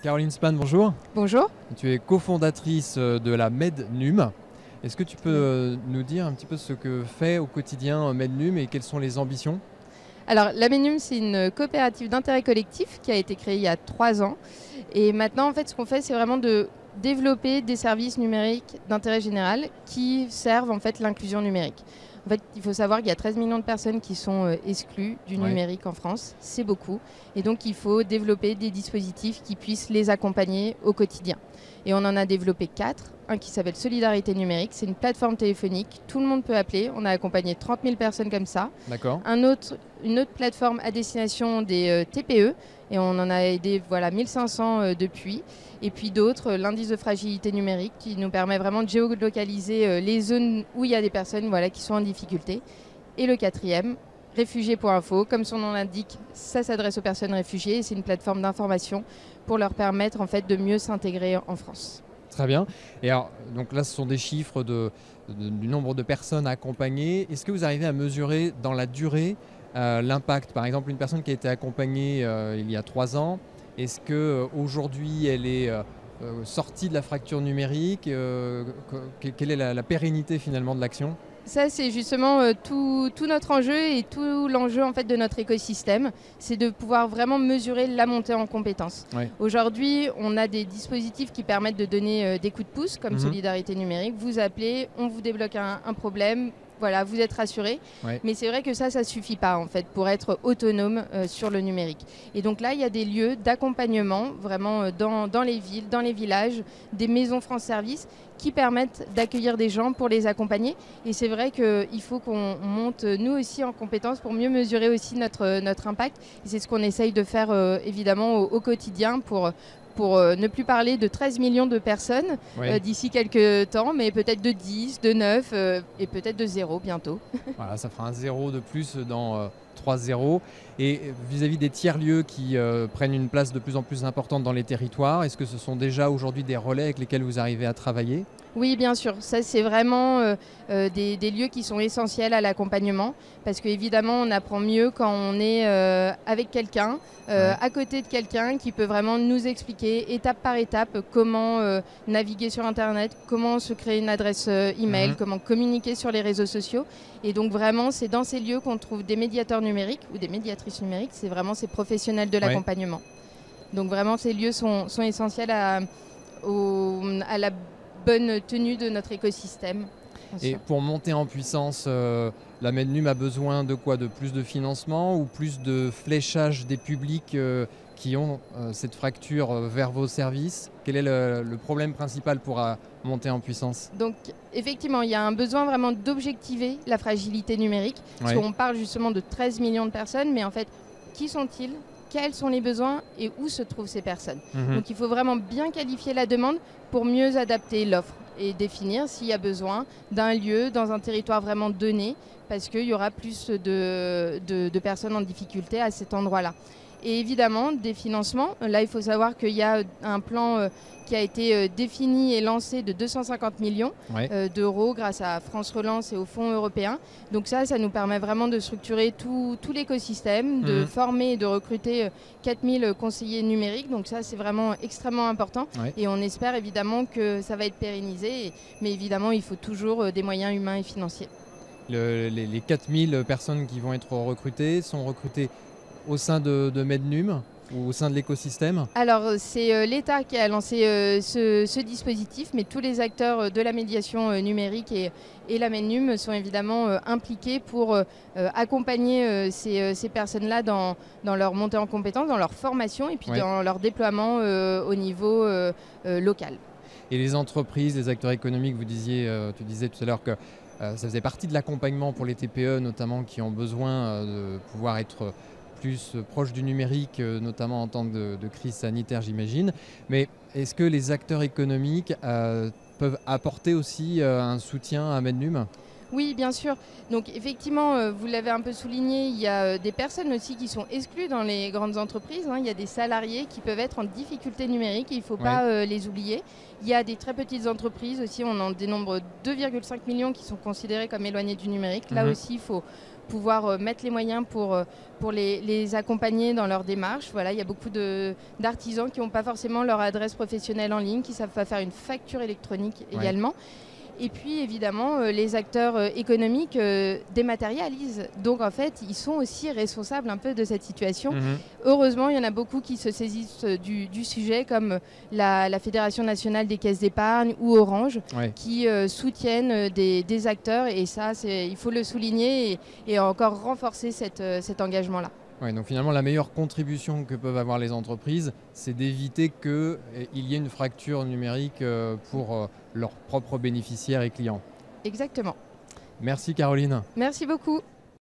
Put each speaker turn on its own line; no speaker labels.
Caroline Span, bonjour.
Bonjour.
Tu es cofondatrice de la MedNum. Est-ce que tu peux nous dire un petit peu ce que fait au quotidien MedNum et quelles sont les ambitions?
Alors, la Ménum, c'est une coopérative d'intérêt collectif qui a été créée il y a 3 ans. Et maintenant, en fait, ce qu'on fait, c'est vraiment de développer des services numériques d'intérêt général qui servent en fait l'inclusion numérique. En fait, il faut savoir qu'il y a 13 millions de personnes qui sont exclues du
Ouais.
numérique en France. C'est beaucoup. Et donc, il faut développer des dispositifs qui puissent les accompagner au quotidien. Et on en a développé 4. Un qui s'appelle Solidarité numérique. C'est une plateforme téléphonique. Tout le monde peut appeler. On a accompagné 30 000 personnes comme ça.
D'accord.
Une autre plateforme à destination des TPE. Et on en a aidé 1500 depuis. Et puis d'autres, l'indice de fragilité numérique qui nous permet vraiment de géolocaliser les zones où il y a des personnes qui sont en difficulté. Et le quatrième, réfugiés.info, comme son nom l'indique, ça s'adresse aux personnes réfugiées et c'est une plateforme d'information pour leur permettre en fait de mieux s'intégrer en France.
Très bien. Et alors, donc là, ce sont des chiffres du nombre de personnes accompagnées. Est-ce que vous arrivez à mesurer dans la durée l'impact? Par exemple, une personne qui a été accompagnée il y a 3 ans, est-ce qu'aujourd'hui, elle est sortie de la fracture numérique? Quelle est la pérennité finalement de l'action?
Ça, c'est justement tout notre enjeu et tout l'enjeu en fait, de notre écosystème. C'est de pouvoir vraiment mesurer la montée en compétences.
Ouais.
Aujourd'hui, on a des dispositifs qui permettent de donner des coups de pouce, comme Solidarité numérique. Vous appelez, on vous débloque un problème. Voilà, vous êtes rassurés.
Ouais.
Mais c'est vrai que ça ne suffit pas en fait pour être autonome sur le numérique. Et donc là, il y a des lieux d'accompagnement vraiment dans les villes, dans les villages, des maisons France Service qui permettent d'accueillir des gens pour les accompagner. Et c'est vrai qu'il faut qu'on monte nous aussi en compétences pour mieux mesurer aussi notre impact. Et c'est ce qu'on essaye de faire évidemment au quotidien pour ne plus parler de 13 millions de personnes d'ici quelques temps, mais peut-être de 10, de 9 et peut-être de 0 bientôt.
Voilà, ça fera un 0 de plus dans 3 zéros. Et vis-à-vis des tiers-lieux qui prennent une place de plus en plus importante dans les territoires, est-ce que ce sont déjà aujourd'hui des relais avec lesquels vous arrivez à travailler?
Oui, bien sûr. Ça, c'est vraiment des lieux qui sont essentiels à l'accompagnement parce qu'évidemment, on apprend mieux quand on est avec quelqu'un, à côté de quelqu'un qui peut vraiment nous expliquer étape par étape comment naviguer sur Internet, comment se créer une adresse email, comment communiquer sur les réseaux sociaux. Et donc vraiment, c'est dans ces lieux qu'on trouve des médiateurs numériques ou des médiatrices numériques. C'est vraiment ces professionnels de l'accompagnement. Donc vraiment, ces lieux sont essentiels à la bonne tenue de notre écosystème.
Et pour monter en puissance, la MedNum a besoin de quoi? De plus de financement ou plus de fléchage des publics qui ont cette fracture vers vos services? Quel est le problème principal pour monter en puissance?
Donc effectivement, il y a un besoin vraiment d'objectiver la fragilité numérique. Parce qu'on parle justement de 13 millions de personnes, mais en fait, qui sont-ils? Quels sont les besoins et où se trouvent ces personnes? Donc il faut vraiment bien qualifier la demande pour mieux adapter l'offre et définir s'il y a besoin d'un lieu dans un territoire vraiment donné parce qu'il y aura plus de personnes en difficulté à cet endroit-là. Et évidemment, des financements. Là, il faut savoir qu'il y a un plan qui a été défini et lancé de 250 millions d'euros grâce à France Relance et aux fonds européens. Donc ça nous permet vraiment de structurer tout l'écosystème, de former et de recruter 4000 conseillers numériques. Donc ça, c'est vraiment extrêmement important. Et on espère évidemment que ça va être pérennisé. Mais évidemment, il faut toujours des moyens humains et financiers.
Les 4000 personnes qui vont être recrutées sont recrutées au sein de MedNum ou au sein de l'écosystème? Alors,
c'est l'État qui a lancé ce dispositif, mais tous les acteurs de la médiation numérique et la MedNum sont évidemment impliqués pour accompagner ces personnes-là dans leur montée en compétences, dans leur formation et puis dans leur déploiement au niveau local.
Et les entreprises, les acteurs économiques, tu disais tout à l'heure que ça faisait partie de l'accompagnement pour les TPE notamment qui ont besoin de pouvoir être plus proche du numérique, notamment en temps de crise sanitaire, j'imagine. Mais est-ce que les acteurs économiques peuvent apporter aussi un soutien à MedNum?
Oui, bien sûr. Donc effectivement, vous l'avez un peu souligné, il y a des personnes aussi qui sont exclues dans les grandes entreprises. Il y a des salariés qui peuvent être en difficulté numérique et il ne faut pas les oublier. Il y a des très petites entreprises aussi, on en dénombre 2,5 millions qui sont considérées comme éloignées du numérique. Là aussi, il faut pouvoir mettre les moyens pour les accompagner dans leur démarche. Voilà, il y a beaucoup d'artisans qui n'ont pas forcément leur adresse professionnelle en ligne, qui ne savent pas faire une facture électronique également. Et puis évidemment, les acteurs économiques dématérialisent. Donc en fait, ils sont aussi responsables un peu de cette situation. Heureusement, il y en a beaucoup qui se saisissent du sujet, comme la Fédération nationale des caisses d'épargne ou Orange, qui soutiennent des acteurs. Et ça, il faut le souligner et encore renforcer cet engagement-là.
Ouais, donc finalement, la meilleure contribution que peuvent avoir les entreprises, c'est d'éviter qu'il y ait une fracture numérique pour leurs propres bénéficiaires et clients.
Exactement.
Merci Caroline.
Merci beaucoup.